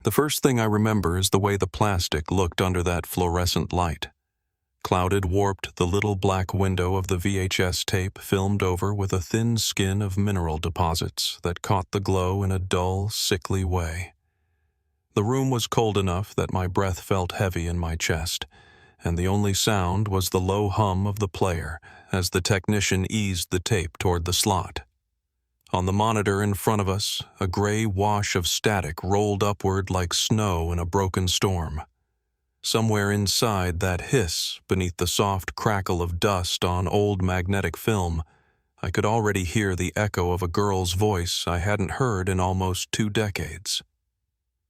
The first thing I remember is the way the plastic looked under that fluorescent light. Clouded, warped, the little black window of the VHS tape filmed over with a thin skin of mineral deposits that caught the glow in a dull, sickly way. The room was cold enough that my breath felt heavy in my chest, and the only sound was the low hum of the player as the technician eased the tape toward the slot. On the monitor in front of us, a gray wash of static rolled upward like snow in a broken storm. Somewhere inside that hiss, beneath the soft crackle of dust on old magnetic film, I could already hear the echo of a girl's voice I hadn't heard in almost 2 decades.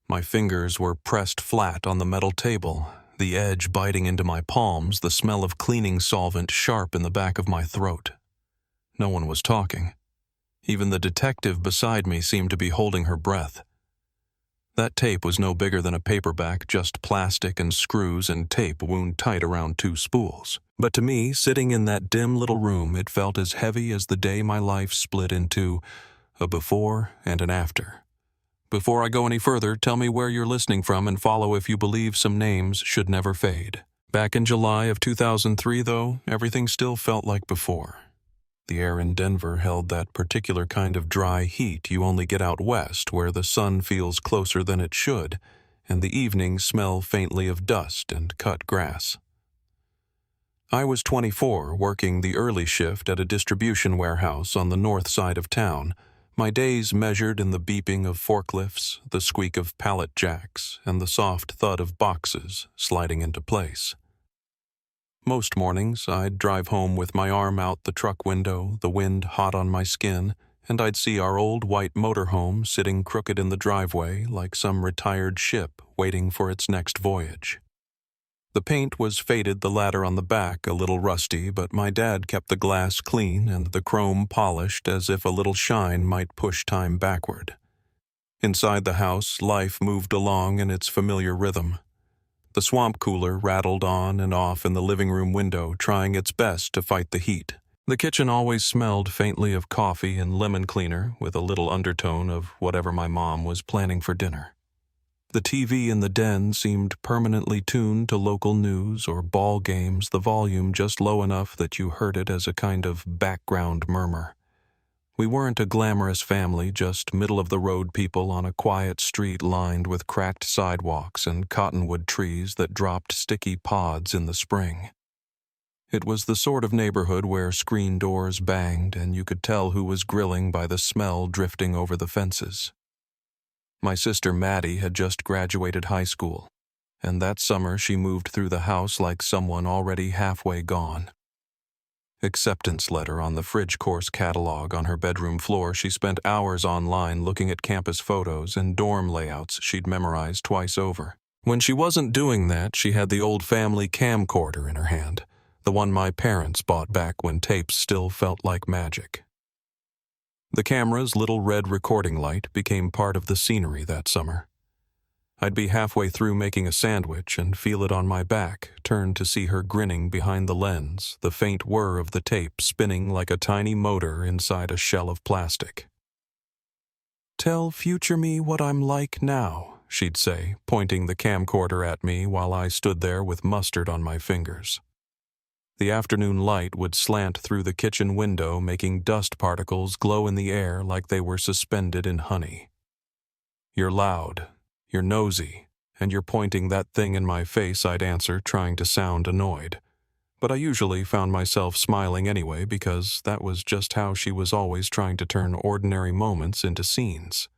My fingers were pressed flat on the metal table, the edge biting into my palms, the smell of cleaning solvent sharp in the back of my throat. No one was talking. Even the detective beside me seemed to be holding her breath. That tape was no bigger than a paperback, just plastic and screws and tape wound tight around 2 spools. But to me, sitting in that dim little room, it felt as heavy as the day my life split into a before and an after. Before I go any further, tell me where you're listening from and follow if you believe some names should never fade. Back in July of 2003, though, everything still felt like before. The air in Denver held that particular kind of dry heat you only get out west, where the sun feels closer than it should, and the evenings smell faintly of dust and cut grass. I was 24, working the early shift at a distribution warehouse on the north side of town, my days measured in the beeping of forklifts, the squeak of pallet jacks, and the soft thud of boxes sliding into place. Most mornings, I'd drive home with my arm out the truck window, the wind hot on my skin, and I'd see our old white motorhome sitting crooked in the driveway like some retired ship waiting for its next voyage. The paint was faded, the ladder on the back a little rusty, but my dad kept the glass clean and the chrome polished as if a little shine might push time backward. Inside the house, life moved along in its familiar rhythm. The swamp cooler rattled on and off in the living room window, trying its best to fight the heat. The kitchen always smelled faintly of coffee and lemon cleaner, with a little undertone of whatever my mom was planning for dinner. The TV in the den seemed permanently tuned to local news or ball games, the volume just low enough that you heard it as a kind of background murmur. We weren't a glamorous family, just middle-of-the-road people on a quiet street lined with cracked sidewalks and cottonwood trees that dropped sticky pods in the spring. It was the sort of neighborhood where screen doors banged and you could tell who was grilling by the smell drifting over the fences. My sister Maddie had just graduated high school, and that summer she moved through the house like someone already halfway gone. Acceptance letter on the fridge course catalog on her bedroom floor, she spent hours online looking at campus photos and dorm layouts she'd memorized twice over. When she wasn't doing that, she had the old family camcorder in her hand, the one my parents bought back when tapes still felt like magic. The camera's little red recording light became part of the scenery that summer. I'd be halfway through making a sandwich and feel it on my back, turn to see her grinning behind the lens, the faint whir of the tape spinning like a tiny motor inside a shell of plastic. "Tell future me what I'm like now," she'd say, pointing the camcorder at me while I stood there with mustard on my fingers. The afternoon light would slant through the kitchen window, making dust particles glow in the air like they were suspended in honey. "You're loud. You're nosy, and you're pointing that thing in my face," I'd answer, trying to sound annoyed. But I usually found myself smiling anyway because that was just how she was always trying to turn ordinary moments into scenes.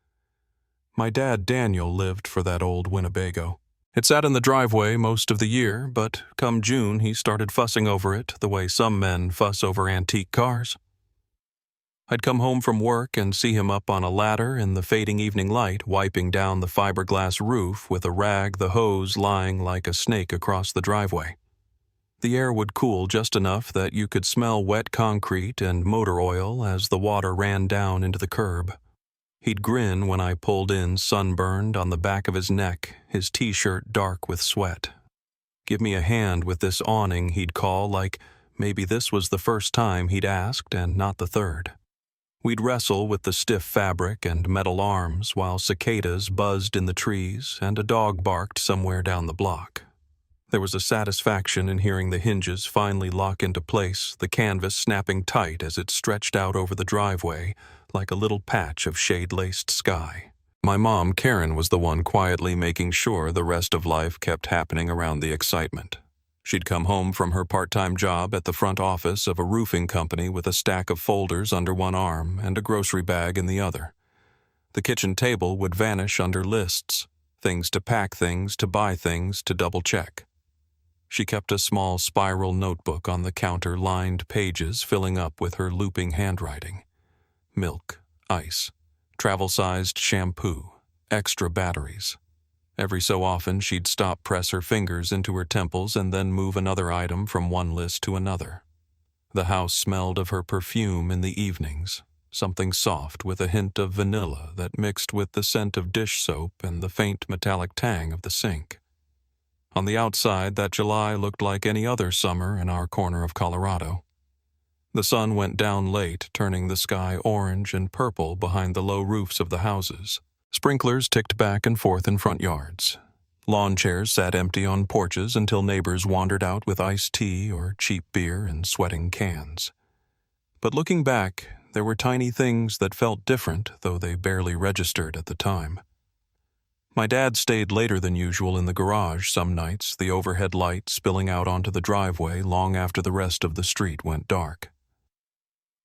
My dad Daniel lived for that old Winnebago. It sat in the driveway most of the year, but come June he started fussing over it the way some men fuss over antique cars. I'd come home from work and see him up on a ladder in the fading evening light, wiping down the fiberglass roof with a rag, the hose lying like a snake across the driveway. The air would cool just enough that you could smell wet concrete and motor oil as the water ran down into the curb. He'd grin when I pulled in, sunburned on the back of his neck, his t-shirt dark with sweat. Give me a hand with this awning, he'd call, like maybe this was the first time he'd asked and not the third. We'd wrestle with the stiff fabric and metal arms while cicadas buzzed in the trees and a dog barked somewhere down the block. There was a satisfaction in hearing the hinges finally lock into place, the canvas snapping tight as it stretched out over the driveway like a little patch of shade-laced sky. My mom, Karen, was the one quietly making sure the rest of life kept happening around the excitement. She'd come home from her part-time job at the front office of a roofing company with a stack of folders under one arm and a grocery bag in the other. The kitchen table would vanish under lists, things to pack, things to buy, things to double-check. She kept a small spiral notebook on the counter, lined pages filling up with her looping handwriting. Milk, ice, travel-sized shampoo, extra batteries. Every so often she'd stop, press her fingers into her temples, and then move another item from one list to another. The house smelled of her perfume in the evenings, something soft with a hint of vanilla that mixed with the scent of dish soap and the faint metallic tang of the sink. On the outside, that July looked like any other summer in our corner of Colorado. The sun went down late, turning the sky orange and purple behind the low roofs of the houses. Sprinklers ticked back and forth in front yards. Lawn chairs sat empty on porches until neighbors wandered out with iced tea or cheap beer in sweating cans. But looking back, there were tiny things that felt different, though they barely registered at the time. My dad stayed later than usual in the garage some nights, the overhead light spilling out onto the driveway long after the rest of the street went dark.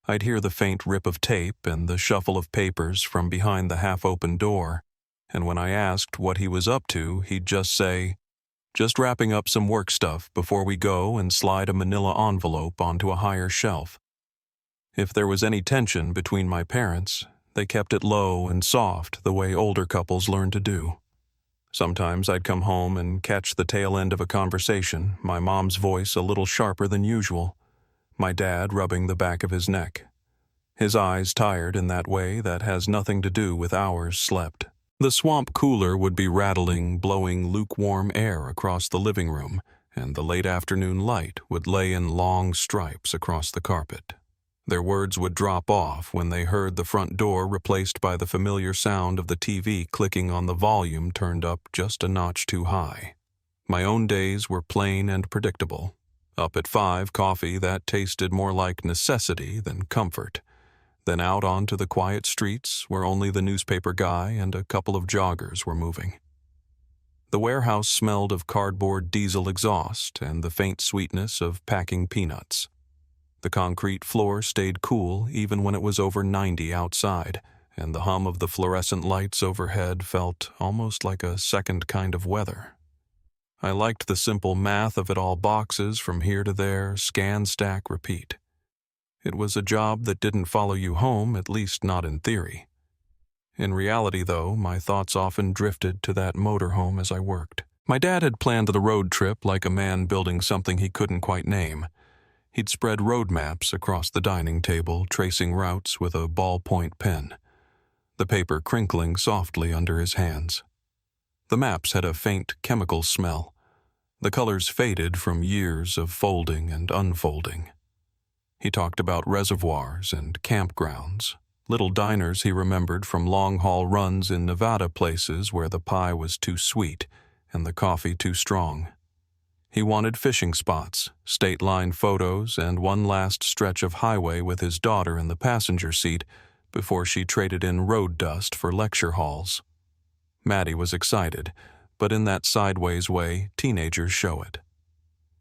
I'd hear the faint rip of tape and the shuffle of papers from behind the half-open door, and when I asked what he was up to, he'd just say, "Just wrapping up some work stuff before we go and slide a manila envelope onto a higher shelf." If there was any tension between my parents, they kept it low and soft the way older couples learn to do. Sometimes I'd come home and catch the tail end of a conversation, my mom's voice a little sharper than usual, my dad rubbing the back of his neck, his eyes tired in that way that has nothing to do with hours slept. The swamp cooler would be rattling, blowing lukewarm air across the living room, and the late afternoon light would lay in long stripes across the carpet. Their words would drop off when they heard the front door replaced by the familiar sound of the TV clicking on the volume turned up just a notch too high. My own days were plain and predictable. Up at 5, coffee that tasted more like necessity than comfort. Then out onto the quiet streets where only the newspaper guy and a couple of joggers were moving. The warehouse smelled of cardboard diesel exhaust and the faint sweetness of packing peanuts. The concrete floor stayed cool even when it was over 90 outside, and the hum of the fluorescent lights overhead felt almost like a second kind of weather. I liked the simple math of it all: boxes from here to there, scan, stack, repeat. It was a job that didn't follow you home, at least not in theory. In reality, though, my thoughts often drifted to that motorhome as I worked. My dad had planned the road trip like a man building something he couldn't quite name. He'd spread road maps across the dining table, tracing routes with a ballpoint pen, the paper crinkling softly under his hands. The maps had a faint chemical smell. The colors faded from years of folding and unfolding. He talked about reservoirs and campgrounds, little diners he remembered from long-haul runs in Nevada, places where the pie was too sweet and the coffee too strong. He wanted fishing spots, state-line photos, and one last stretch of highway with his daughter in the passenger seat before she traded in road dust for lecture halls. Maddie was excited, but in that sideways way teenagers show it.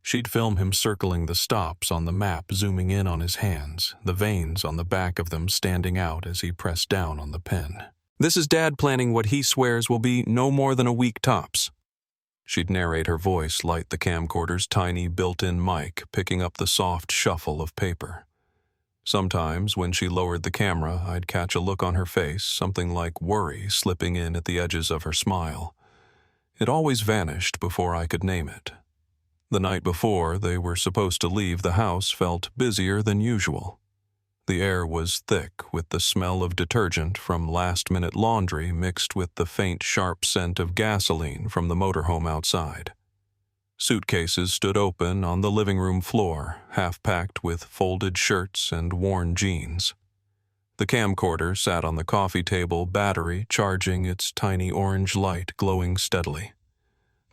She'd film him circling the stops on the map, zooming in on his hands, the veins on the back of them standing out as he pressed down on the pen. "This is Dad planning what he swears will be no more than a week tops." She'd narrate, her voice light the camcorder's tiny built-in mic, picking up the soft shuffle of paper. Sometimes, when she lowered the camera, I'd catch a look on her face, something like worry slipping in at the edges of her smile. It always vanished before I could name it. The night before they were supposed to leave, the house felt busier than usual. The air was thick with the smell of detergent from last-minute laundry mixed with the faint, sharp scent of gasoline from the motorhome outside. Suitcases stood open on the living room floor, half-packed with folded shirts and worn jeans. The camcorder sat on the coffee table, battery charging its tiny orange light glowing steadily.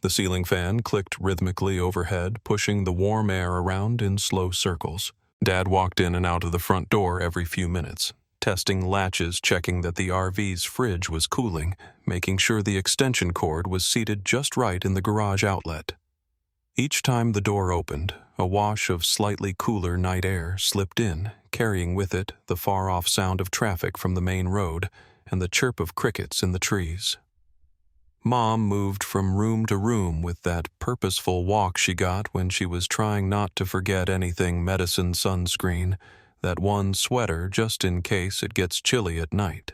The ceiling fan clicked rhythmically overhead, pushing the warm air around in slow circles. Dad walked in and out of the front door every few minutes, testing latches, checking that the RV's fridge was cooling, making sure the extension cord was seated just right in the garage outlet. Each time the door opened, a wash of slightly cooler night air slipped in, carrying with it the far-off sound of traffic from the main road and the chirp of crickets in the trees. Mom moved from room to room with that purposeful walk she got when she was trying not to forget anything medicine sunscreen, that one sweater just in case it gets chilly at night.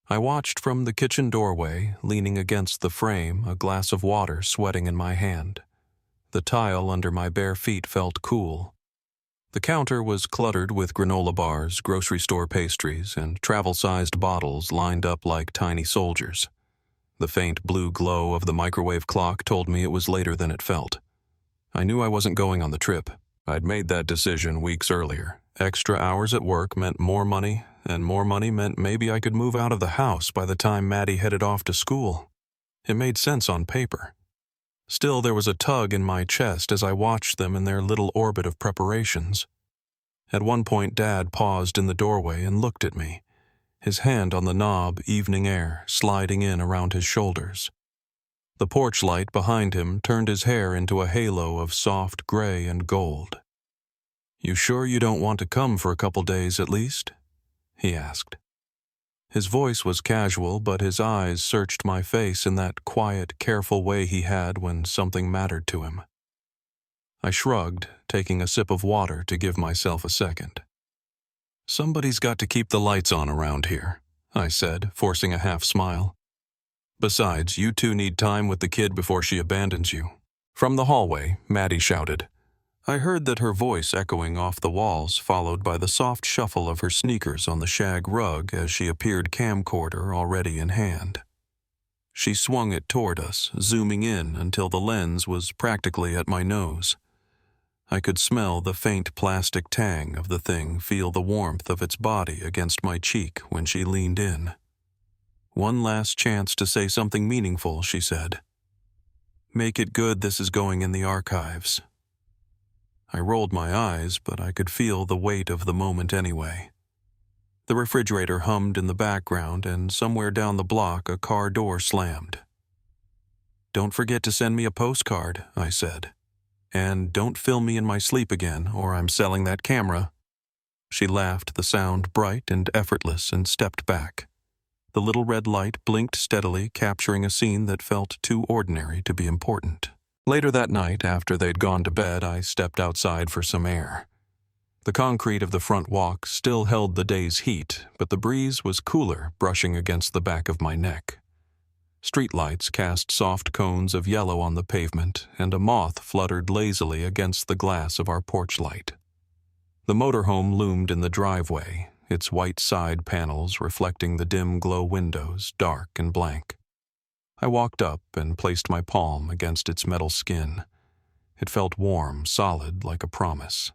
I watched from the kitchen doorway, leaning against the frame, a glass of water sweating in my hand. The tile under my bare feet felt cool. The counter was cluttered with granola bars, grocery store pastries, and travel-sized bottles lined up like tiny soldiers. The faint blue glow of the microwave clock told me it was later than it felt. I knew I wasn't going on the trip. I'd made that decision weeks earlier. Extra hours at work meant more money, and more money meant maybe I could move out of the house by the time Maddie headed off to school. It made sense on paper. Still, there was a tug in my chest as I watched them in their little orbit of preparations. At one point, Dad paused in the doorway and looked at me, his hand on the knob, evening air sliding in around his shoulders. The porch light behind him turned his hair into a halo of soft gray and gold. "You sure you don't want to come for a couple days at least?" he asked. His voice was casual, but his eyes searched my face in that quiet, careful way he had when something mattered to him. I shrugged, taking a sip of water to give myself a second. "Somebody's got to keep the lights on around here," I said, forcing a half smile. "Besides, you two need time with the kid before she abandons you." From the hallway, Maddie shouted. I heard that her voice echoing off the walls, followed by the soft shuffle of her sneakers on the shag rug as she appeared, camcorder already in hand. She swung it toward us, zooming in until the lens was practically at my nose. I could smell the faint plastic tang of the thing, feel the warmth of its body against my cheek when she leaned in. "One last chance to say something meaningful," she said. "Make it good this is going in the archives." I rolled my eyes, but I could feel the weight of the moment anyway. The refrigerator hummed in the background, and somewhere down the block a car door slammed. "Don't forget to send me a postcard," I said. "And don't film me in my sleep again, or I'm selling that camera." She laughed, the sound bright and effortless, and stepped back. The little red light blinked steadily, capturing a scene that felt too ordinary to be important. Later that night, after they'd gone to bed, I stepped outside for some air. The concrete of the front walk still held the day's heat, but the breeze was cooler, brushing against the back of my neck. Streetlights cast soft cones of yellow on the pavement, and a moth fluttered lazily against the glass of our porch light. The motorhome loomed in the driveway, its white side panels reflecting the dim glow windows, dark and blank. I walked up and placed my palm against its metal skin. It felt warm, solid, like a promise.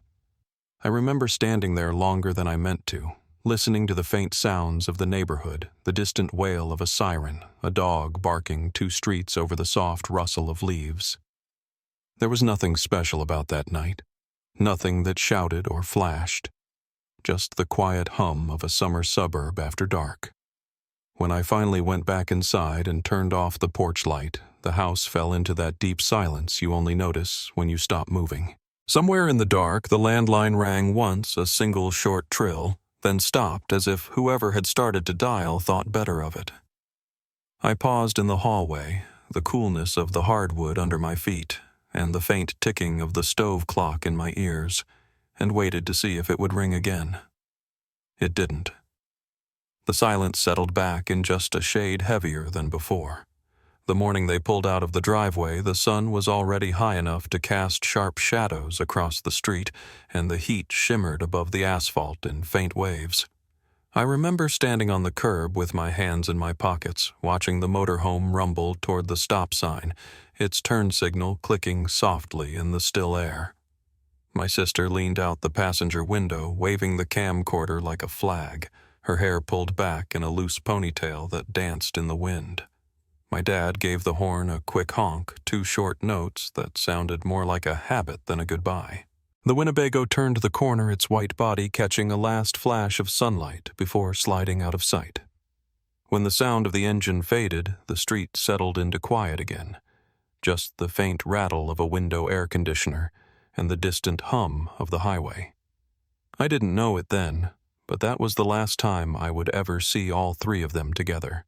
I remember standing there longer than I meant to, listening to the faint sounds of the neighborhood, the distant wail of a siren, a dog barking 2 streets over the soft rustle of leaves. There was nothing special about that night, nothing that shouted or flashed, just the quiet hum of a summer suburb after dark. When I finally went back inside and turned off the porch light, the house fell into that deep silence you only notice when you stop moving. Somewhere in the dark, the landline rang once, a single short trill, then stopped as if whoever had started to dial thought better of it. I paused in the hallway, the coolness of the hardwood under my feet, and the faint ticking of the stove clock in my ears, and waited to see if it would ring again. It didn't. The silence settled back in just a shade heavier than before. The morning they pulled out of the driveway, the sun was already high enough to cast sharp shadows across the street, and the heat shimmered above the asphalt in faint waves. I remember standing on the curb with my hands in my pockets, watching the motorhome rumble toward the stop sign, its turn signal clicking softly in the still air. My sister leaned out the passenger window, waving the camcorder like a flag. her hair pulled back in a loose ponytail that danced in the wind. My dad gave the horn a quick honk, 2 short notes that sounded more like a habit than a goodbye. The Winnebago turned the corner, its white body catching a last flash of sunlight before sliding out of sight. When the sound of the engine faded, the street settled into quiet again, just the faint rattle of a window air conditioner and the distant hum of the highway. I didn't know it then, but that was the last time I would ever see all 3 of them together.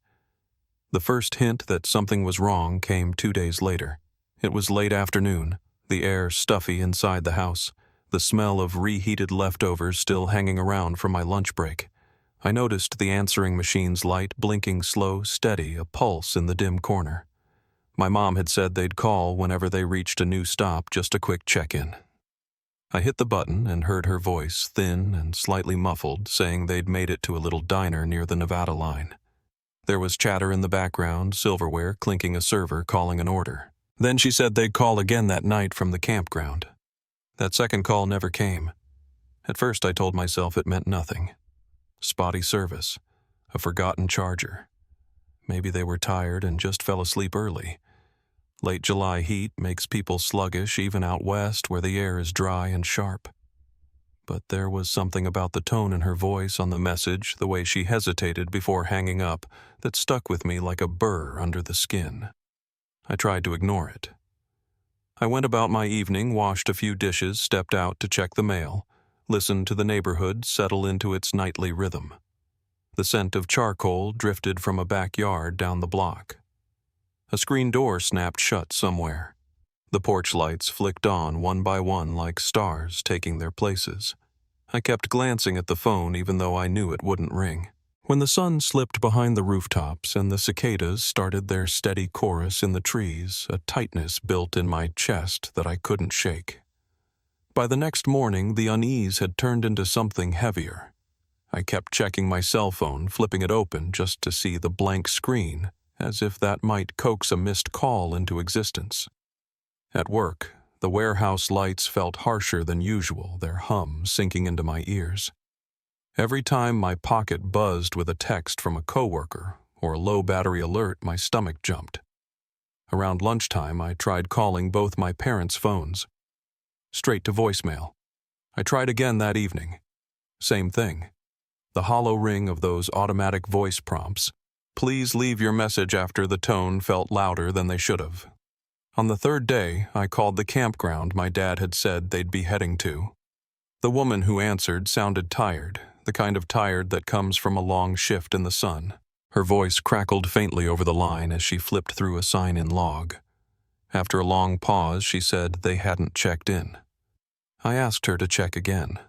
The first hint that something was wrong came 2 days later. It was late afternoon, the air stuffy inside the house, the smell of reheated leftovers still hanging around from my lunch break. I noticed the answering machine's light blinking slow, steady, a pulse in the dim corner. My mom had said they'd call whenever they reached a new stop, just a quick check-in. I hit the button and heard her voice, thin and slightly muffled, saying they'd made it to a little diner near the Nevada line. There was chatter in the background, silverware clinking, a server calling an order. Then she said they'd call again that night from the campground. That second call never came. At first I told myself it meant nothing. Spotty service, a forgotten charger. Maybe they were tired and just fell asleep early. Late July heat makes people sluggish even out west where the air is dry and sharp. But there was something about the tone in her voice on the message, the way she hesitated before hanging up, that stuck with me like a burr under the skin. I tried to ignore it. I went about my evening, washed a few dishes, stepped out to check the mail, listened to the neighborhood settle into its nightly rhythm. The scent of charcoal drifted from a backyard down the block. A screen door snapped shut somewhere. The porch lights flicked on one by one like stars taking their places. I kept glancing at the phone even though I knew it wouldn't ring. When the sun slipped behind the rooftops and the cicadas started their steady chorus in the trees, a tightness built in my chest that I couldn't shake. By the next morning, the unease had turned into something heavier. I kept checking my cell phone, flipping it open just to see the blank screen, as if that might coax a missed call into existence. At work, the warehouse lights felt harsher than usual, their hum sinking into my ears. Every time my pocket buzzed with a text from a coworker or a low battery alert, my stomach jumped. Around lunchtime, I tried calling both my parents' phones. Straight to voicemail. I tried again that evening. Same thing. The hollow ring of those automatic voice prompts. Please leave your message after the tone felt louder than they should have. On the 3rd day, I called the campground my dad had said they'd be heading to. The woman who answered sounded tired, the kind of tired that comes from a long shift in the sun. Her voice crackled faintly over the line as she flipped through a sign-in log. After a long pause, she said they hadn't checked in. I asked her to check again.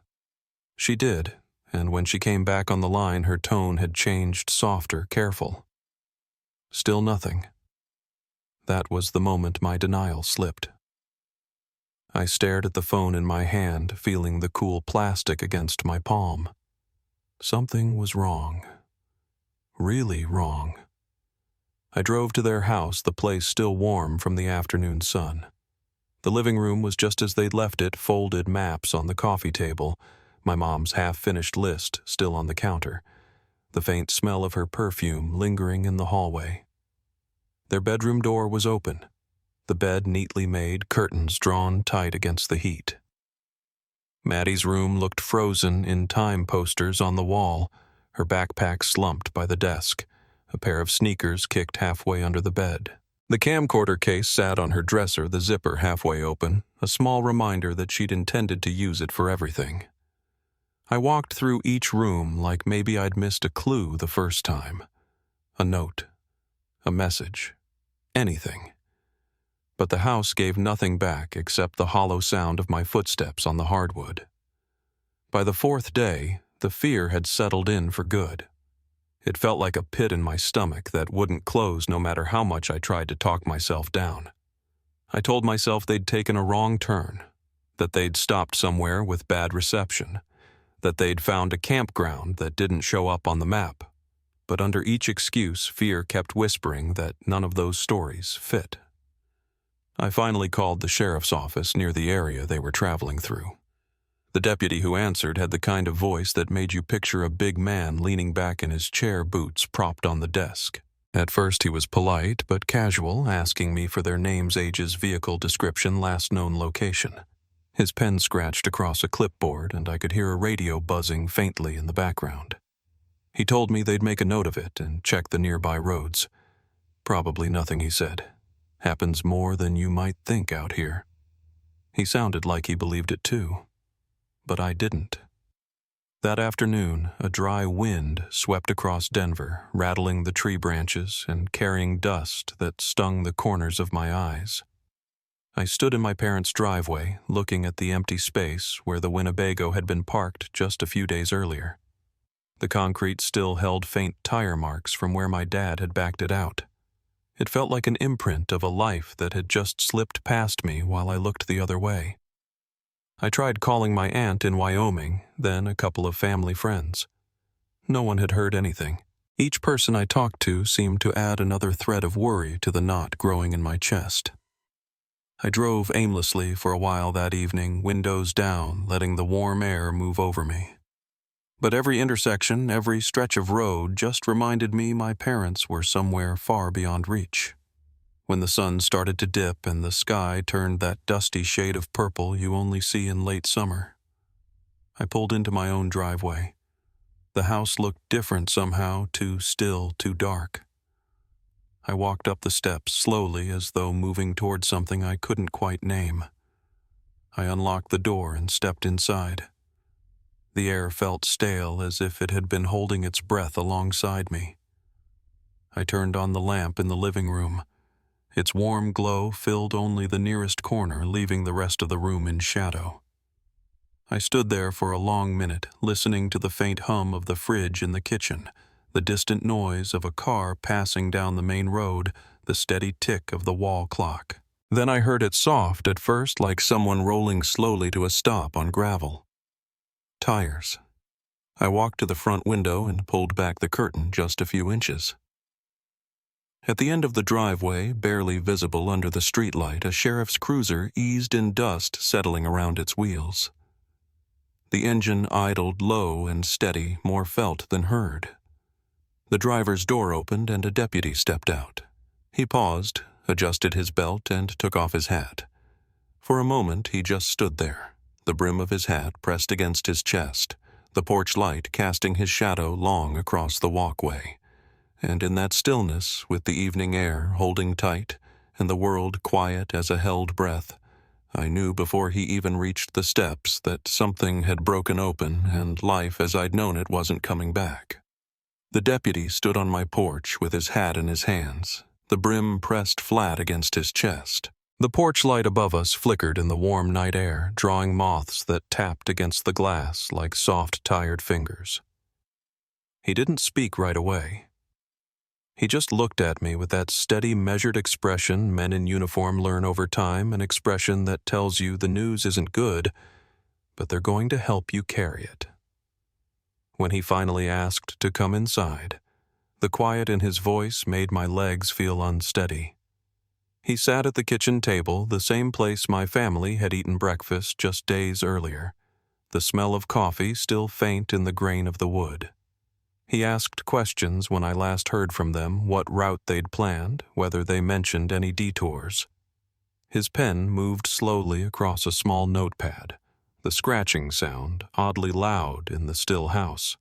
She did, and when she came back on the line, her tone had changed, softer, careful. Still nothing. That was the moment my denial slipped. I stared at the phone in my hand, feeling the cool plastic against my palm. Something was wrong. Really wrong. I drove to their house, the place still warm from the afternoon sun. The living room was just as they'd left it, folded maps on the coffee table, my mom's half-finished list still on the counter, the faint smell of her perfume lingering in the hallway. Their bedroom door was open, the bed neatly made, curtains drawn tight against the heat. Maddie's room looked frozen in time posters on the wall, her backpack slumped by the desk, a pair of sneakers kicked halfway under the bed. The camcorder case sat on her dresser, the zipper halfway open, a small reminder that she'd intended to use it for everything. I walked through each room like maybe I'd missed a clue the first time. A note, a message, anything. But the house gave nothing back except the hollow sound of my footsteps on the hardwood. By the 4th day, the fear had settled in for good. It felt like a pit in my stomach that wouldn't close no matter how much I tried to talk myself down. I told myself they'd taken a wrong turn, that they'd stopped somewhere with bad reception, that they'd found a campground that didn't show up on the map. But under each excuse, fear kept whispering that none of those stories fit. I finally called the sheriff's office near the area they were traveling through. The deputy who answered had the kind of voice that made you picture a big man leaning back in his chair, boots propped on the desk. At first he was polite but casual, asking me for their names, ages, vehicle description, last known location. His pen scratched across a clipboard, and I could hear a radio buzzing faintly in the background. He told me they'd make a note of it and check the nearby roads. Probably nothing, he said. Happens more than you might think out here. He sounded like he believed it too. But I didn't. That afternoon, a dry wind swept across Denver, rattling the tree branches and carrying dust that stung the corners of my eyes. I stood in my parents' driveway, looking at the empty space where the Winnebago had been parked just a few days earlier. The concrete still held faint tire marks from where my dad had backed it out. It felt like an imprint of a life that had just slipped past me while I looked the other way. I tried calling my aunt in Wyoming, then a couple of family friends. No one had heard anything. Each person I talked to seemed to add another thread of worry to the knot growing in my chest. I drove aimlessly for a while that evening, windows down, letting the warm air move over me. But every intersection, every stretch of road just reminded me my parents were somewhere far beyond reach. When the sun started to dip and the sky turned that dusty shade of purple you only see in late summer, I pulled into my own driveway. The house looked different somehow, too still, too dark. I walked up the steps slowly as though moving toward something I couldn't quite name. I unlocked the door and stepped inside. The air felt stale, as if it had been holding its breath alongside me. I turned on the lamp in the living room. Its warm glow filled only the nearest corner, leaving the rest of the room in shadow. I stood there for a long minute, listening to the faint hum of the fridge in the kitchen, the distant noise of a car passing down the main road, the steady tick of the wall clock. Then I heard it soft at first, like someone rolling slowly to a stop on gravel. Tires. I walked to the front window and pulled back the curtain just a few inches. At the end of the driveway, barely visible under the streetlight, a sheriff's cruiser eased in dust settling around its wheels. The engine idled low and steady, more felt than heard. The driver's door opened and a deputy stepped out. He paused, adjusted his belt, and took off his hat. For a moment, he just stood there, the brim of his hat pressed against his chest, the porch light casting his shadow long across the walkway. And in that stillness, with the evening air holding tight and the world quiet as a held breath, I knew before he even reached the steps that something had broken open and life as I'd known it wasn't coming back. The deputy stood on my porch with his hat in his hands, the brim pressed flat against his chest. The porch light above us flickered in the warm night air, drawing moths that tapped against the glass like soft, tired fingers. He didn't speak right away. He just looked at me with that steady, measured expression men in uniform learn over time, an expression that tells you the news isn't good, but they're going to help you carry it. When he finally asked to come inside, the quiet in his voice made my legs feel unsteady. He sat at the kitchen table, the same place my family had eaten breakfast just days earlier, the smell of coffee still faint in the grain of the wood. He asked questions when I last heard from them, what route they'd planned, whether they mentioned any detours. His pen moved slowly across a small notepad, the scratching sound oddly loud in the still house.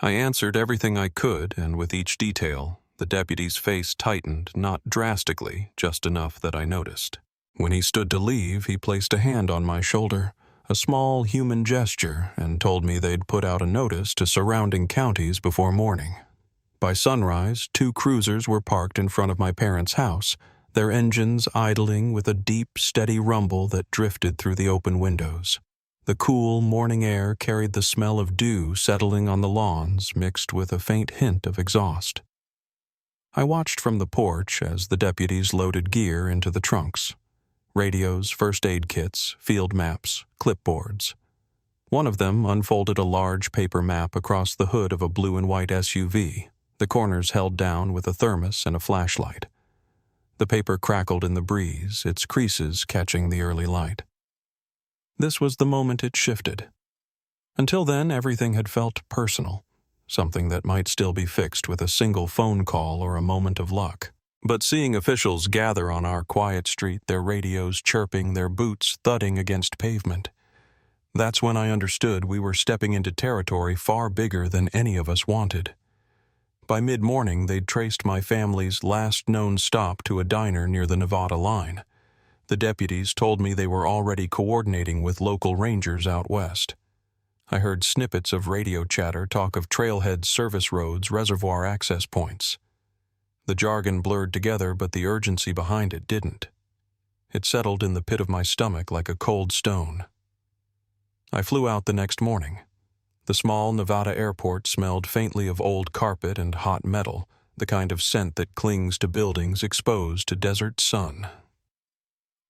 I answered everything I could, and with each detail, the deputy's face tightened, not drastically, just enough that I noticed. When he stood to leave, he placed a hand on my shoulder, a small human gesture, and told me they'd put out a notice to surrounding counties before morning. By sunrise, 2 cruisers were parked in front of my parents' house, their engines idling with a deep, steady rumble that drifted through the open windows. The cool morning air carried the smell of dew settling on the lawns, mixed with a faint hint of exhaust. I watched from the porch as the deputies loaded gear into the trunks. Radios, first aid kits, field maps, clipboards. One of them unfolded a large paper map across the hood of a blue and white SUV, the corners held down with a thermos and a flashlight. The paper crackled in the breeze, its creases catching the early light. This was the moment it shifted. Until then, everything had felt personal, something that might still be fixed with a single phone call or a moment of luck. But seeing officials gather on our quiet street, their radios chirping, their boots thudding against pavement, that's when I understood we were stepping into territory far bigger than any of us wanted. By mid-morning, they'd traced my family's last known stop to a diner near the Nevada line. The deputies told me they were already coordinating with local rangers out west. I heard snippets of radio chatter talk of trailhead service roads, reservoir access points. The jargon blurred together, but the urgency behind it didn't. It settled in the pit of my stomach like a cold stone. I flew out the next morning. The small Nevada airport smelled faintly of old carpet and hot metal, the kind of scent that clings to buildings exposed to desert sun.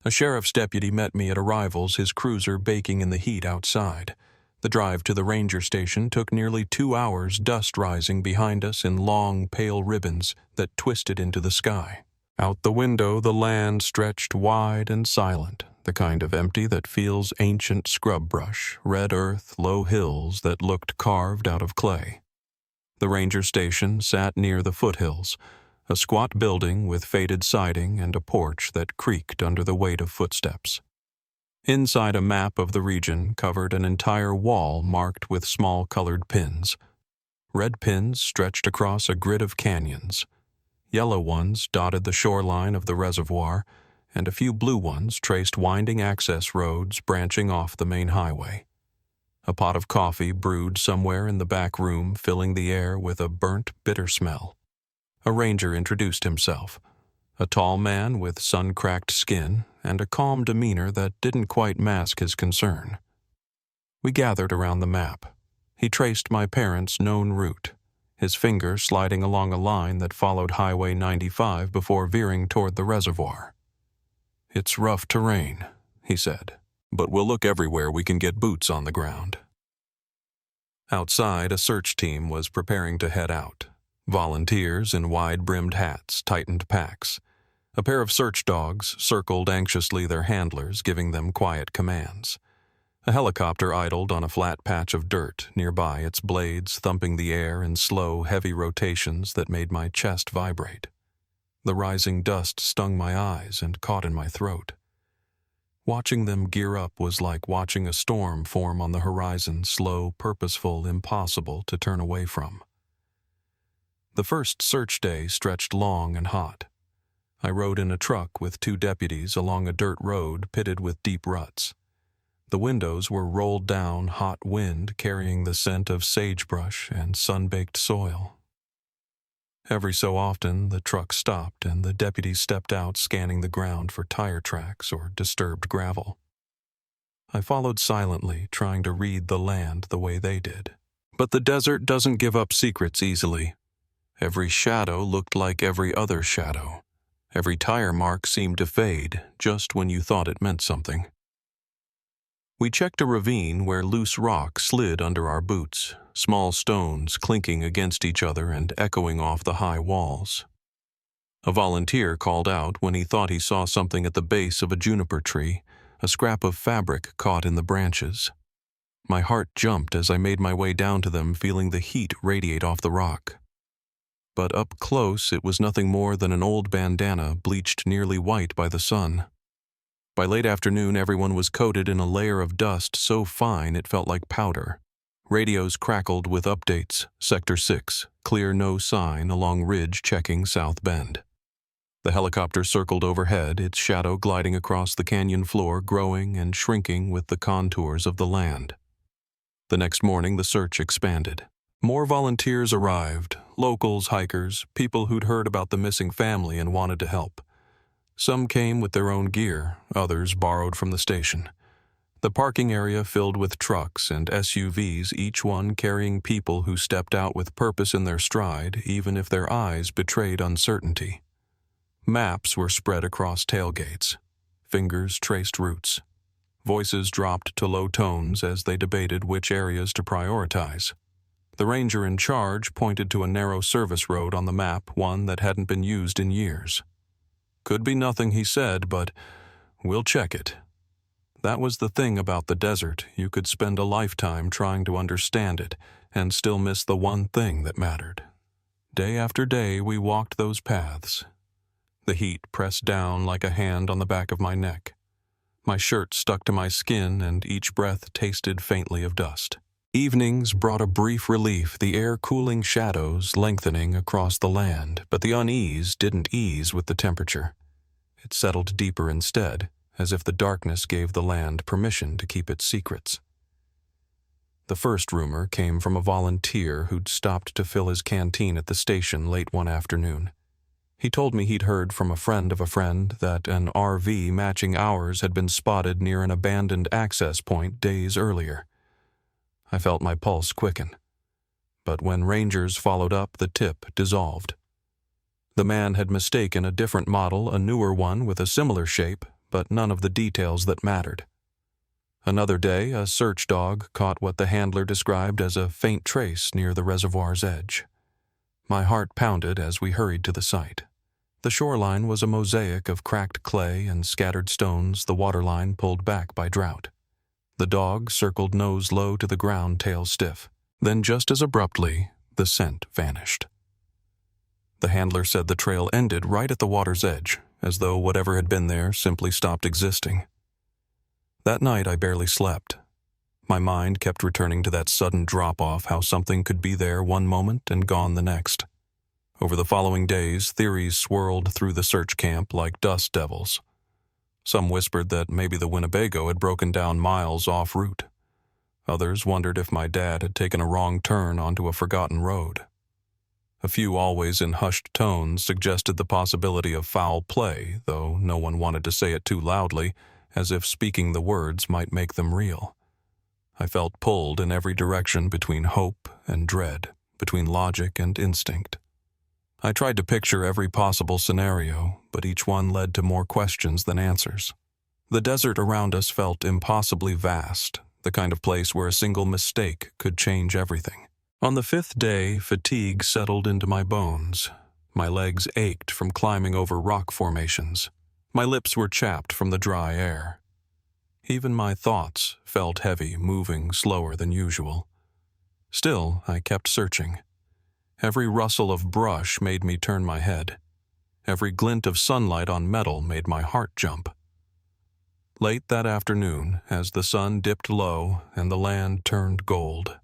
A sheriff's deputy met me at arrivals, his cruiser baking in the heat outside. The drive to the ranger station took nearly 2 hours, dust rising behind us in long, pale ribbons that twisted into the sky. Out the window, the land stretched wide and silent, the kind of empty that feels ancient scrub brush, red earth, low hills that looked carved out of clay. The ranger station sat near the foothills, a squat building with faded siding and a porch that creaked under the weight of footsteps. Inside, a map of the region covered an entire wall marked with small colored pins. Red pins stretched across a grid of canyons. Yellow ones dotted the shoreline of the reservoir, and a few blue ones traced winding access roads branching off the main highway. A pot of coffee brewed somewhere in the back room, filling the air with a burnt, bitter smell. A ranger introduced himself, a tall man with sun-cracked skin and a calm demeanor that didn't quite mask his concern. We gathered around the map. He traced my parents' known route, his finger sliding along a line that followed Highway 95 before veering toward the reservoir. "It's rough terrain," he said, "but we'll look everywhere we can get boots on the ground." Outside, a search team was preparing to head out. Volunteers in wide-brimmed hats tightened packs. A pair of search dogs circled anxiously their handlers, giving them quiet commands. A helicopter idled on a flat patch of dirt nearby, its blades thumping the air in slow, heavy rotations that made my chest vibrate. The rising dust stung my eyes and caught in my throat. Watching them gear up was like watching a storm form on the horizon, slow, purposeful, impossible to turn away from. The first search day stretched long and hot. I rode in a truck with 2 deputies along a dirt road pitted with deep ruts. The windows were rolled down, hot wind carrying the scent of sagebrush and sun-baked soil. Every so often, the truck stopped and the deputies stepped out, scanning the ground for tire tracks or disturbed gravel. I followed silently, trying to read the land the way they did. But the desert doesn't give up secrets easily. Every shadow looked like every other shadow. Every tire mark seemed to fade just when you thought it meant something. We checked a ravine where loose rock slid under our boots, small stones clinking against each other and echoing off the high walls. A volunteer called out when he thought he saw something at the base of a juniper tree, a scrap of fabric caught in the branches. My heart jumped as I made my way down to them, feeling the heat radiate off the rock. But up close, it was nothing more than an old bandana bleached nearly white by the sun. By late afternoon, everyone was coated in a layer of dust so fine it felt like powder. Radios crackled with updates. Sector 6, clear no sign along ridge checking South Bend. The helicopter circled overhead, its shadow gliding across the canyon floor, growing and shrinking with the contours of the land. The next morning, the search expanded. More volunteers arrived, locals, hikers, people who'd heard about the missing family and wanted to help. Some came with their own gear, others borrowed from the station. The parking area filled with trucks and SUVs, each one carrying people who stepped out with purpose in their stride, even if their eyes betrayed uncertainty. Maps were spread across tailgates. Fingers traced routes. Voices dropped to low tones as they debated which areas to prioritize. The ranger in charge pointed to a narrow service road on the map, one that hadn't been used in years. "Could be nothing," he said, "but we'll check it." That was the thing about the desert. You could spend a lifetime trying to understand it and still miss the one thing that mattered. Day after day, we walked those paths. The heat pressed down like a hand on the back of my neck. My shirt stuck to my skin, and each breath tasted faintly of dust. Evenings brought a brief relief, the air-cooling shadows lengthening across the land, but the unease didn't ease with the temperature. It settled deeper instead, as if the darkness gave the land permission to keep its secrets. The first rumor came from a volunteer who'd stopped to fill his canteen at the station late one afternoon. He told me he'd heard from a friend of a friend that an RV matching ours had been spotted near an abandoned access point days earlier. I felt my pulse quicken. But when rangers followed up, the tip dissolved. The man had mistaken a different model, a newer one with a similar shape, but none of the details that mattered. Another day, a search dog caught what the handler described as a faint trace near the reservoir's edge. My heart pounded as we hurried to the site. The shoreline was a mosaic of cracked clay and scattered stones, the waterline pulled back by drought. The dog circled nose low to the ground, tail stiff. Then just as abruptly, the scent vanished. The handler said the trail ended right at the water's edge, as though whatever had been there simply stopped existing. That night I barely slept. My mind kept returning to that sudden drop-off, how something could be there one moment and gone the next. Over the following days, theories swirled through the search camp like dust devils. Some whispered that maybe the Winnebago had broken down miles off route. Others wondered if my dad had taken a wrong turn onto a forgotten road. A few, always in hushed tones, suggested the possibility of foul play, though no one wanted to say it too loudly, as if speaking the words might make them real. I felt pulled in every direction between hope and dread, between logic and instinct. I tried to picture every possible scenario, but each one led to more questions than answers. The desert around us felt impossibly vast, the kind of place where a single mistake could change everything. On the fifth day, fatigue settled into my bones. My legs ached from climbing over rock formations. My lips were chapped from the dry air. Even my thoughts felt heavy, moving slower than usual. Still, I kept searching. Every rustle of brush made me turn my head. Every glint of sunlight on metal made my heart jump. Late that afternoon, as the sun dipped low and the land turned gold,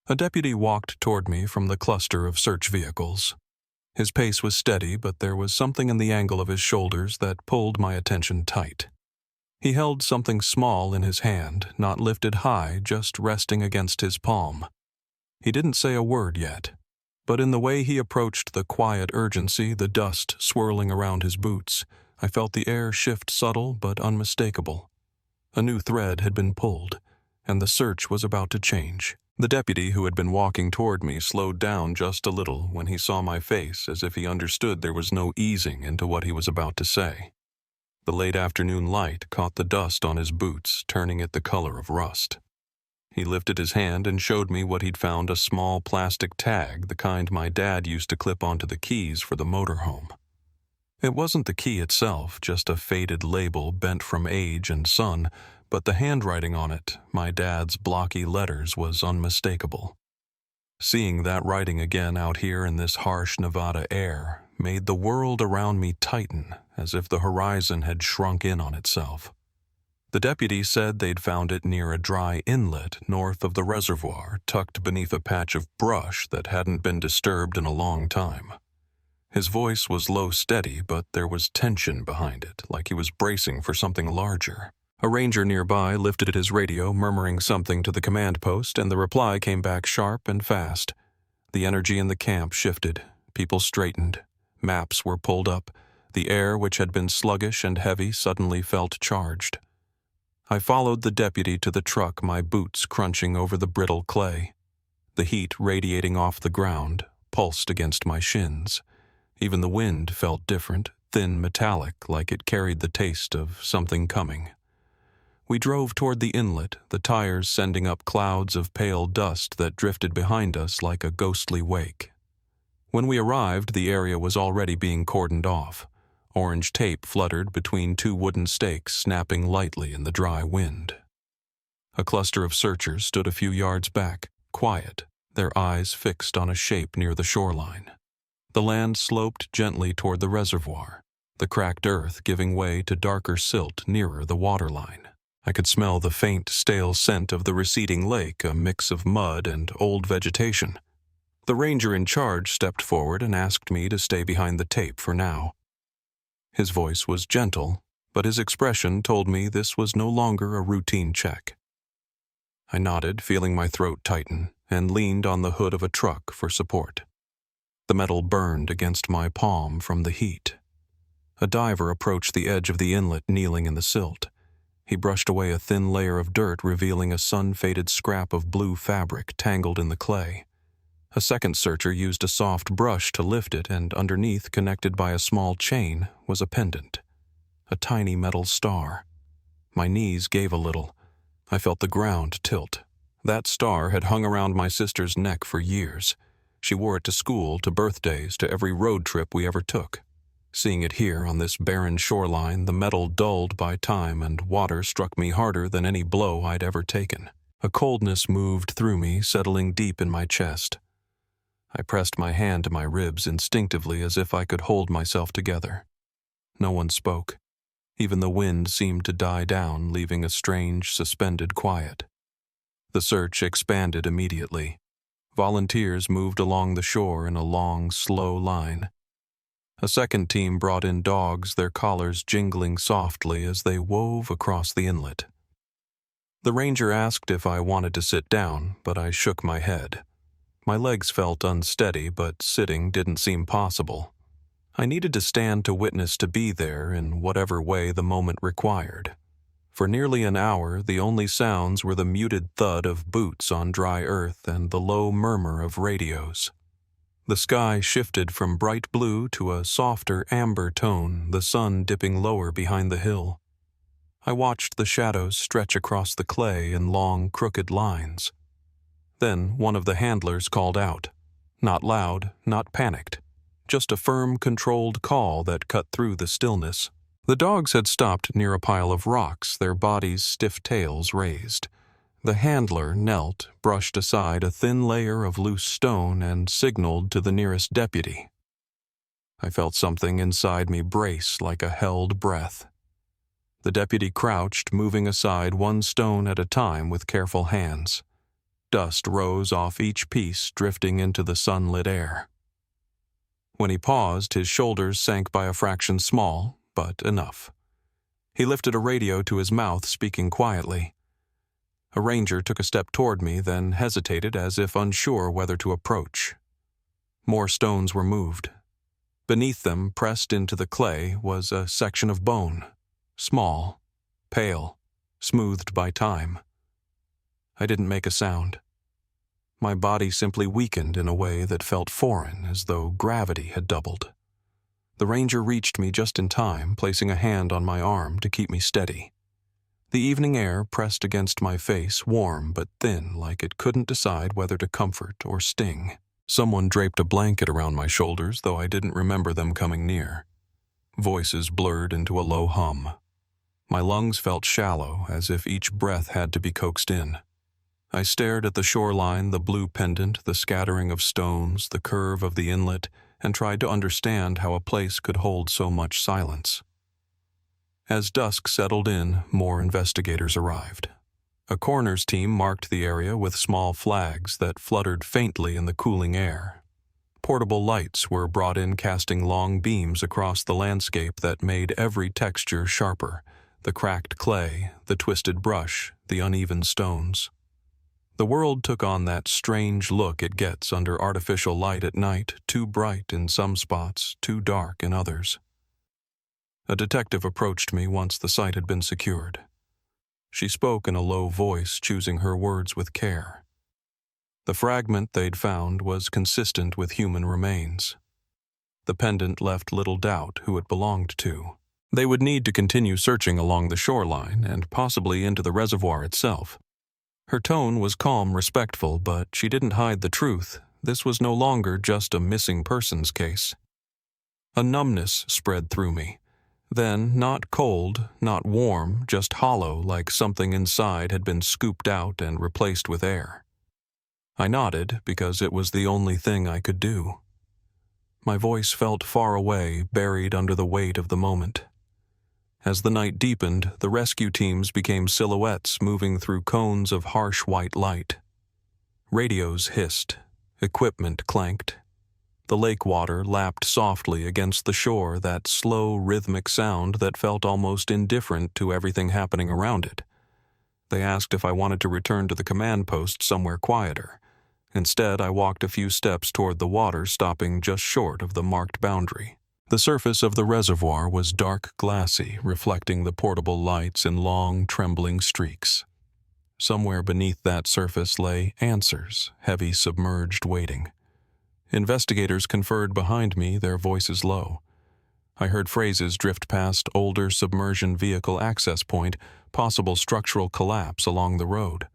a deputy walked toward me from the cluster of search vehicles. His pace was steady, but there was something in the angle of his shoulders that pulled my attention tight. He held something small in his hand, not lifted high, just resting against his palm. He didn't say a word yet, but in the way he approached the quiet urgency, the dust swirling around his boots, I felt the air shift subtle but unmistakable. A new thread had been pulled, and the search was about to change. The deputy who had been walking toward me slowed down just a little when he saw my face, as if he understood there was no easing into what he was about to say. The late afternoon light caught the dust on his boots, turning it the color of rust. He lifted his hand and showed me what he'd found, a small plastic tag, the kind my dad used to clip onto the keys for the motorhome. It wasn't the key itself, just a faded label bent from age and sun, but the handwriting on it, my dad's blocky letters, was unmistakable. Seeing that writing again out here in this harsh Nevada air made the world around me tighten, as if the horizon had shrunk in on itself. The deputy said they'd found it near a dry inlet north of the reservoir, tucked beneath a patch of brush that hadn't been disturbed in a long time. His voice was low, steady, but there was tension behind it, like he was bracing for something larger. A ranger nearby lifted his radio, murmuring something to the command post, and the reply came back sharp and fast. The energy in the camp shifted. People straightened. Maps were pulled up. The air, which had been sluggish and heavy, suddenly felt charged. I followed the deputy to the truck, my boots crunching over the brittle clay. The heat radiating off the ground pulsed against my shins. Even the wind felt different, thin, metallic, like it carried the taste of something coming. We drove toward the inlet, the tires sending up clouds of pale dust that drifted behind us like a ghostly wake. When we arrived, the area was already being cordoned off. Orange tape fluttered between two wooden stakes, snapping lightly in the dry wind. A cluster of searchers stood a few yards back, quiet, their eyes fixed on a shape near the shoreline. The land sloped gently toward the reservoir, the cracked earth giving way to darker silt nearer the waterline. I could smell the faint, stale scent of the receding lake, a mix of mud and old vegetation. The ranger in charge stepped forward and asked me to stay behind the tape for now. His voice was gentle, but his expression told me this was no longer a routine check. I nodded, feeling my throat tighten, and leaned on the hood of a truck for support. The metal burned against my palm from the heat. A diver approached the edge of the inlet, kneeling in the silt. He brushed away a thin layer of dirt, revealing a sun-faded scrap of blue fabric tangled in the clay. A second searcher used a soft brush to lift it, and underneath, connected by a small chain, was a pendant. A tiny metal star. My knees gave a little. I felt the ground tilt. That star had hung around my sister's neck for years. She wore it to school, to birthdays, to every road trip we ever took. Seeing it here on this barren shoreline, the metal dulled by time, and water struck me harder than any blow I'd ever taken. A coldness moved through me, settling deep in my chest. I pressed my hand to my ribs instinctively, as if I could hold myself together. No one spoke. Even the wind seemed to die down, leaving a strange, suspended quiet. The search expanded immediately. Volunteers moved along the shore in a long, slow line. A second team brought in dogs, their collars jingling softly as they wove across the inlet. The ranger asked if I wanted to sit down, but I shook my head. My legs felt unsteady, but sitting didn't seem possible. I needed to stand to witness, to be there in whatever way the moment required. For nearly an hour, the only sounds were the muted thud of boots on dry earth and the low murmur of radios. The sky shifted from bright blue to a softer amber tone, the sun dipping lower behind the hill. I watched the shadows stretch across the clay in long, crooked lines. Then one of the handlers called out. Not loud, not panicked. Just a firm, controlled call that cut through the stillness. The dogs had stopped near a pile of rocks, their bodies' stiff tails raised. The handler knelt, brushed aside a thin layer of loose stone, and signaled to the nearest deputy. I felt something inside me brace like a held breath. The deputy crouched, moving aside one stone at a time with careful hands. Dust rose off each piece, drifting into the sunlit air. When he paused, his shoulders sank by a fraction, small, but enough. He lifted a radio to his mouth, speaking quietly. A ranger took a step toward me, then hesitated as if unsure whether to approach. More stones were moved. Beneath them, pressed into the clay, was a section of bone, small, pale, smoothed by time. I didn't make a sound. My body simply weakened in a way that felt foreign, as though gravity had doubled. The ranger reached me just in time, placing a hand on my arm to keep me steady. The evening air pressed against my face, warm but thin, like it couldn't decide whether to comfort or sting. Someone draped a blanket around my shoulders, though I didn't remember them coming near. Voices blurred into a low hum. My lungs felt shallow, as if each breath had to be coaxed in. I stared at the shoreline, the blue pendant, the scattering of stones, the curve of the inlet, and tried to understand how a place could hold so much silence. As dusk settled in, more investigators arrived. A coroner's team marked the area with small flags that fluttered faintly in the cooling air. Portable lights were brought in, casting long beams across the landscape that made every texture sharper: the cracked clay, the twisted brush, the uneven stones. The world took on that strange look it gets under artificial light at night, too bright in some spots, too dark in others. A detective approached me once the site had been secured. She spoke in a low voice, choosing her words with care. The fragment they'd found was consistent with human remains. The pendant left little doubt who it belonged to. They would need to continue searching along the shoreline and possibly into the reservoir itself. Her tone was calm, respectful, but she didn't hide the truth. This was no longer just a missing persons case. A numbness spread through me. Then, not cold, not warm, just hollow, like something inside had been scooped out and replaced with air. I nodded because it was the only thing I could do. My voice felt far away, buried under the weight of the moment. As the night deepened, the rescue teams became silhouettes moving through cones of harsh white light. Radios hissed, equipment clanked. The lake water lapped softly against the shore, that slow, rhythmic sound that felt almost indifferent to everything happening around it. They asked if I wanted to return to the command post somewhere quieter. Instead, I walked a few steps toward the water, stopping just short of the marked boundary. The surface of the reservoir was dark glassy, reflecting the portable lights in long, trembling streaks. Somewhere beneath that surface lay answers, heavy, submerged, waiting. Investigators conferred behind me, their voices low. I heard phrases drift past: older submersion vehicle access point, possible structural collapse along the road.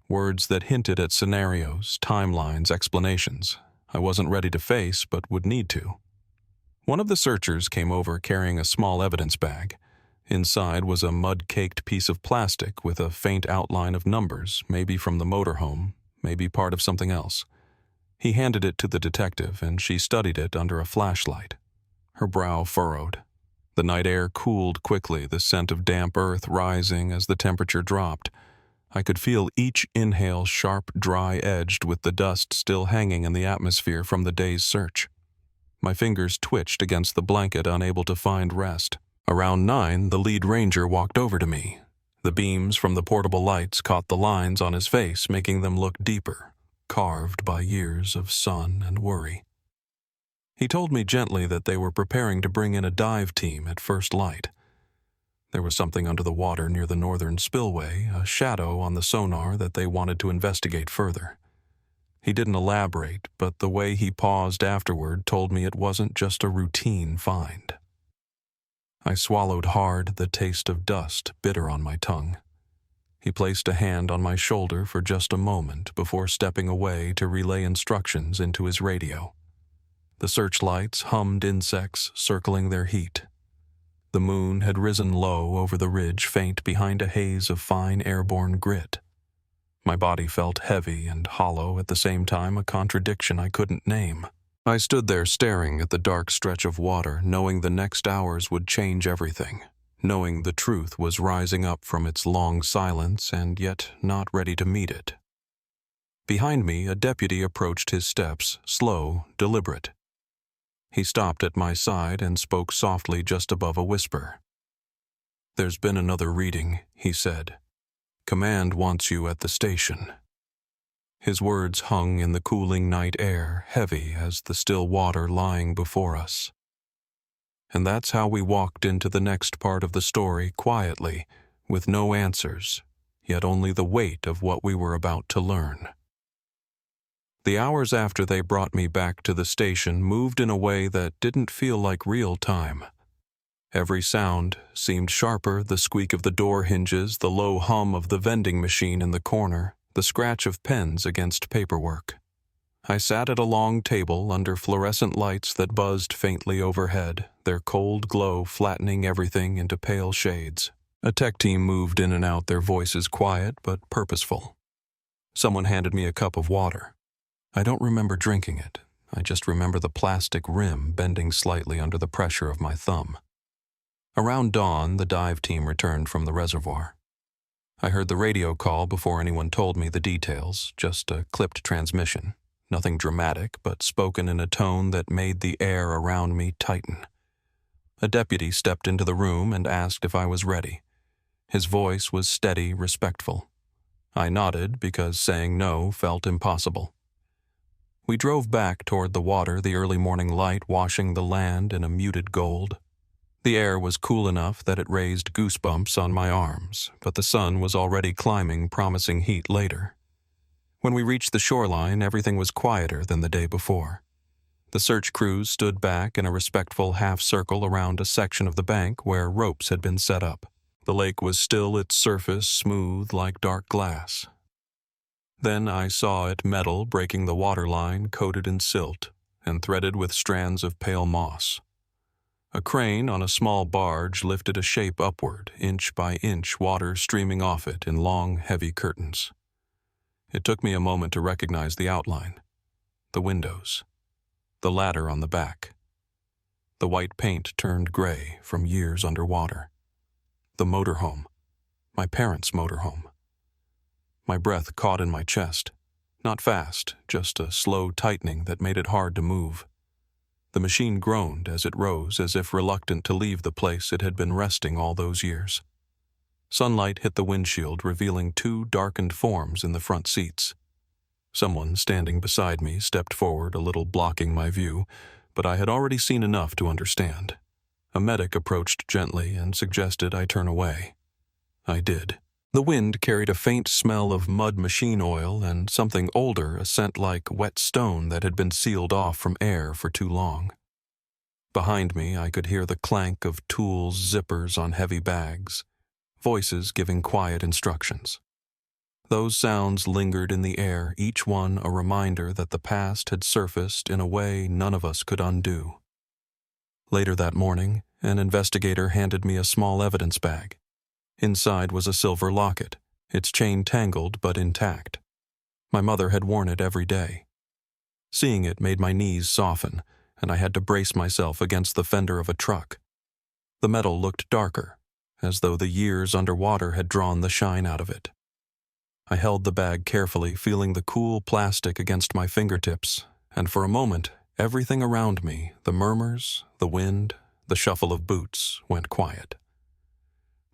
Words that hinted at scenarios, timelines, explanations I wasn't ready to face but would need to. One of the searchers came over carrying a small evidence bag. Inside was a mud-caked piece of plastic with a faint outline of numbers, maybe from the motorhome, maybe part of something else. He handed it to the detective, and she studied it under a flashlight. Her brow furrowed. The night air cooled quickly, the scent of damp earth rising as the temperature dropped. I could feel each inhale sharp, dry-edged with the dust still hanging in the atmosphere from the day's search. My fingers twitched against the blanket, unable to find rest. Around 9, the lead ranger walked over to me. The beams from the portable lights caught the lines on his face, making them look deeper, carved by years of sun and worry. He told me gently that they were preparing to bring in a dive team at first light. There was something under the water near the northern spillway, a shadow on the sonar that they wanted to investigate further. He didn't elaborate, but the way he paused afterward told me it wasn't just a routine find. I swallowed hard, the taste of dust bitter on my tongue. He placed a hand on my shoulder for just a moment before stepping away to relay instructions into his radio. The searchlights hummed insects circling their heat. The moon had risen low over the ridge, faint behind a haze of fine airborne grit. My body felt heavy and hollow at the same time, a contradiction I couldn't name. I stood there staring at the dark stretch of water, knowing the next hours would change everything, knowing the truth was rising up from its long silence and yet not ready to meet it. Behind me, a deputy approached his steps, slow, deliberate. He stopped at my side and spoke softly just above a whisper. "There's been another reading," he said. "Command wants you at the station." His words hung in the cooling night air, heavy as the still water lying before us. And that's how we walked into the next part of the story, quietly, with no answers, yet only the weight of what we were about to learn. The hours after they brought me back to the station moved in a way that didn't feel like real time. Every sound seemed sharper, the squeak of the door hinges, the low hum of the vending machine in the corner, the scratch of pens against paperwork. I sat at a long table under fluorescent lights that buzzed faintly overhead, their cold glow flattening everything into pale shades. A tech team moved in and out, their voices quiet but purposeful. Someone handed me a cup of water. I don't remember drinking it. I just remember the plastic rim bending slightly under the pressure of my thumb. Around dawn, the dive team returned from the reservoir. I heard the radio call before anyone told me the details, just a clipped transmission. Nothing dramatic, but spoken in a tone that made the air around me tighten. A deputy stepped into the room and asked if I was ready. His voice was steady, respectful. I nodded because saying no felt impossible. We drove back toward the water, the early morning light washing the land in a muted gold. The air was cool enough that it raised goosebumps on my arms, but the sun was already climbing, promising heat later. When we reached the shoreline, everything was quieter than the day before. The search crews stood back in a respectful half-circle around a section of the bank where ropes had been set up. The lake was still, its surface smooth like dark glass. Then I saw it metal breaking the waterline coated in silt and threaded with strands of pale moss. A crane on a small barge lifted a shape upward, inch by inch, water streaming off it in long, heavy curtains. It took me a moment to recognize the outline, the windows, the ladder on the back. The white paint turned gray from years underwater. The motorhome, my parents' motorhome. My breath caught in my chest, not fast, just a slow tightening that made it hard to move. The machine groaned as it rose, as if reluctant to leave the place it had been resting all those years. Sunlight hit the windshield, revealing two darkened forms in the front seats. Someone standing beside me stepped forward, a little blocking my view, but I had already seen enough to understand. A medic approached gently and suggested I turn away. I did. The wind carried a faint smell of mud machine oil and something older, a scent like wet stone that had been sealed off from air for too long. Behind me, I could hear the clank of tools, zippers on heavy bags, voices giving quiet instructions. Those sounds lingered in the air, each one a reminder that the past had surfaced in a way none of us could undo. Later that morning, an investigator handed me a small evidence bag. Inside was a silver locket, its chain tangled but intact. My mother had worn it every day. Seeing it made my knees soften, and I had to brace myself against the fender of a truck. The metal looked darker, as though the years underwater had drawn the shine out of it. I held the bag carefully, feeling the cool plastic against my fingertips, and for a moment, everything around me, the murmurs, the wind, the shuffle of boots, went quiet.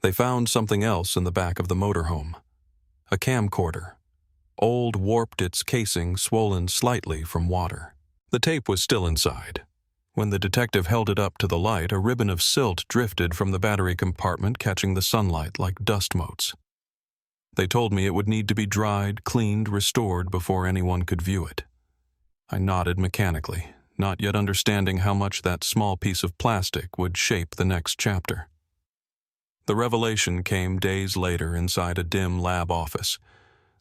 They found something else in the back of the motorhome. A camcorder. Old, warped, its casing swollen slightly from water. The tape was still inside. When the detective held it up to the light, a ribbon of silt drifted from the battery compartment, catching the sunlight like dust motes. They told me it would need to be dried, cleaned, restored before anyone could view it. I nodded mechanically, not yet understanding how much that small piece of plastic would shape the next chapter. The revelation came days later inside a dim lab office.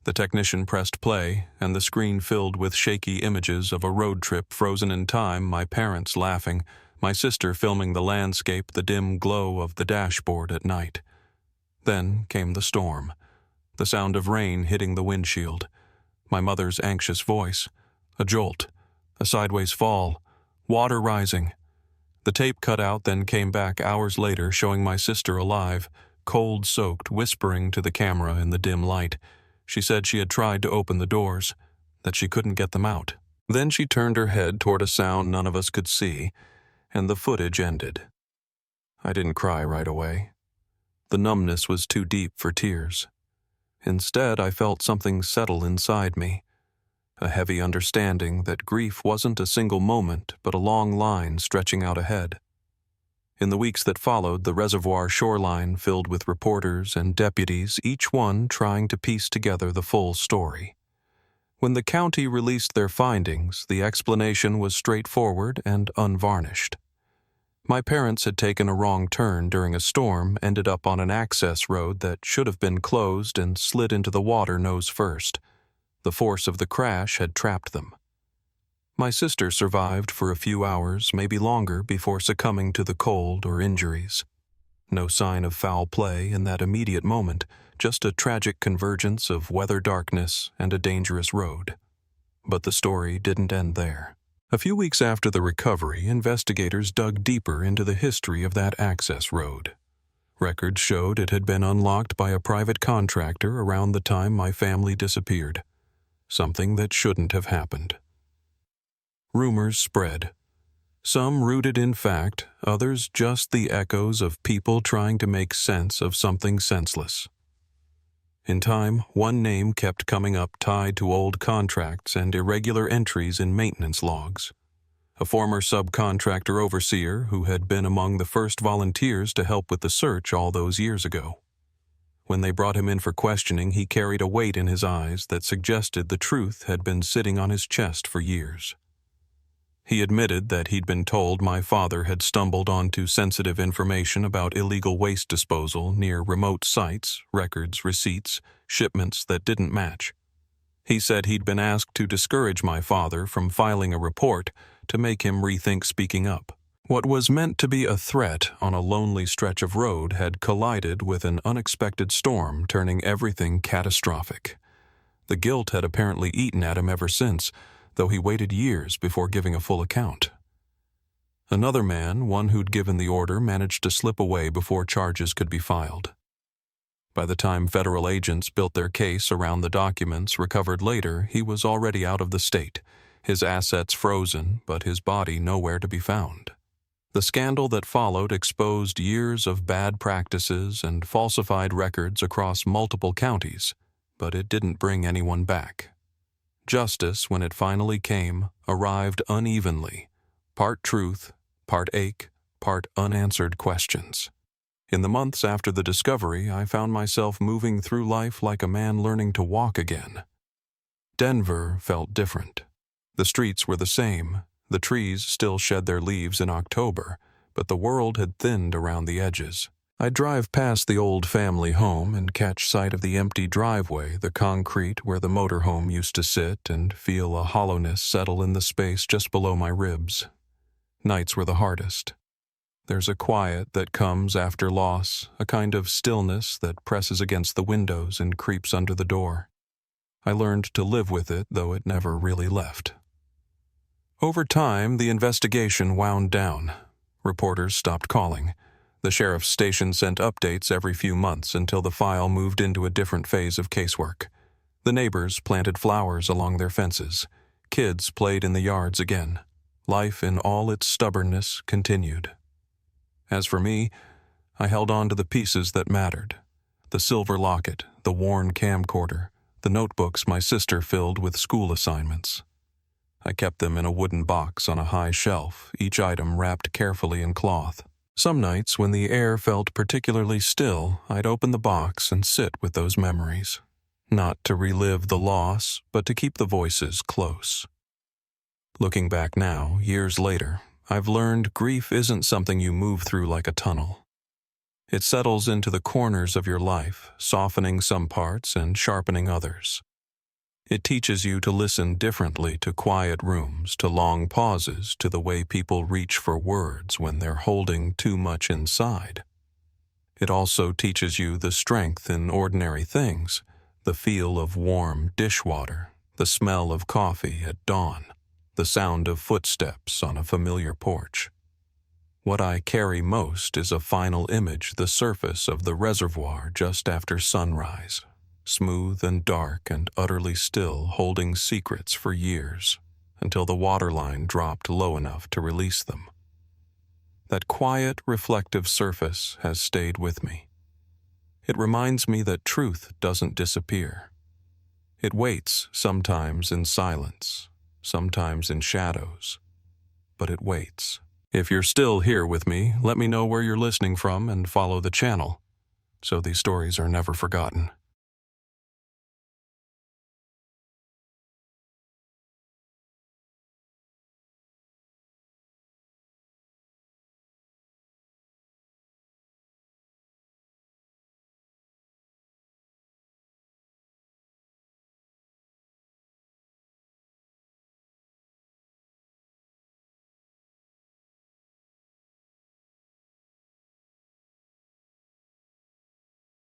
The technician pressed play, and the screen filled with shaky images of a road trip frozen in time, my parents laughing, my sister filming the landscape, the dim glow of the dashboard at night. Then came the storm, the sound of rain hitting the windshield, my mother's anxious voice, a jolt, a sideways fall, water rising. The tape cut out, then came back hours later, showing my sister alive, cold-soaked, whispering to the camera in the dim light. She said she had tried to open the doors, that she couldn't get them out. Then she turned her head toward a sound none of us could see, and the footage ended. I didn't cry right away. The numbness was too deep for tears. Instead, I felt something settle inside me, a heavy understanding that grief wasn't a single moment but a long line stretching out ahead. In the weeks that followed, the reservoir shoreline filled with reporters and deputies, each one trying to piece together the full story. When the county released their findings, the explanation was straightforward and unvarnished. My parents had taken a wrong turn during a storm, ended up on an access road that should have been closed, and slid into the water nose first. The force of the crash had trapped them. My sister survived for a few hours, maybe longer, before succumbing to the cold or injuries. No sign of foul play in that immediate moment, just a tragic convergence of weather darkness and a dangerous road. But the story didn't end there. A few weeks after the recovery, investigators dug deeper into the history of that access road. Records showed it had been unlocked by a private contractor around the time my family disappeared. Something that shouldn't have happened. Rumors spread. Some rooted in fact, others just the echoes of people trying to make sense of something senseless. In time, one name kept coming up tied to old contracts and irregular entries in maintenance logs. A former subcontractor overseer who had been among the first volunteers to help with the search all those years ago. When they brought him in for questioning, he carried a weight in his eyes that suggested the truth had been sitting on his chest for years. He admitted that he'd been told my father had stumbled onto sensitive information about illegal waste disposal near remote sites, records, receipts, shipments that didn't match. He said he'd been asked to discourage my father from filing a report to make him rethink speaking up. What was meant to be a threat on a lonely stretch of road had collided with an unexpected storm, turning everything catastrophic. The guilt had apparently eaten at him ever since, though he waited years before giving a full account. Another man, one who'd given the order, managed to slip away before charges could be filed. By the time federal agents built their case around the documents recovered later, he was already out of the state, his assets frozen, but his body nowhere to be found. The scandal that followed exposed years of bad practices and falsified records across multiple counties, but it didn't bring anyone back. Justice, when it finally came, arrived unevenly, part truth, part ache, part unanswered questions. In the months after the discovery, I found myself moving through life like a man learning to walk again. Denver felt different. The streets were the same. The trees still shed their leaves in October, but the world had thinned around the edges. I'd drive past the old family home and catch sight of the empty driveway, the concrete where the motorhome used to sit, and feel a hollowness settle in the space just below my ribs. Nights were the hardest. There's a quiet that comes after loss, a kind of stillness that presses against the windows and creeps under the door. I learned to live with it, though it never really left. Over time, the investigation wound down. Reporters stopped calling. The sheriff's station sent updates every few months until the file moved into a different phase of casework. The neighbors planted flowers along their fences. Kids played in the yards again. Life in all its stubbornness continued. As for me, I held on to the pieces that mattered. The silver locket, the worn camcorder, the notebooks my sister filled with school assignments. I kept them in a wooden box on a high shelf, each item wrapped carefully in cloth. Some nights, when the air felt particularly still, I'd open the box and sit with those memories. Not to relive the loss, but to keep the voices close. Looking back now, years later, I've learned grief isn't something you move through like a tunnel. It settles into the corners of your life, softening some parts and sharpening others. It teaches you to listen differently to quiet rooms, to long pauses, to the way people reach for words when they're holding too much inside. It also teaches you the strength in ordinary things, the feel of warm dishwater, the smell of coffee at dawn, the sound of footsteps on a familiar porch. What I carry most is a final image, the surface of the reservoir just after sunrise. Smooth and dark and utterly still, holding secrets for years, until the waterline dropped low enough to release them. That quiet, reflective surface has stayed with me. It reminds me that truth doesn't disappear. It waits, sometimes in silence, sometimes in shadows, but it waits. If you're still here with me, let me know where you're listening from and follow the channel, so these stories are never forgotten.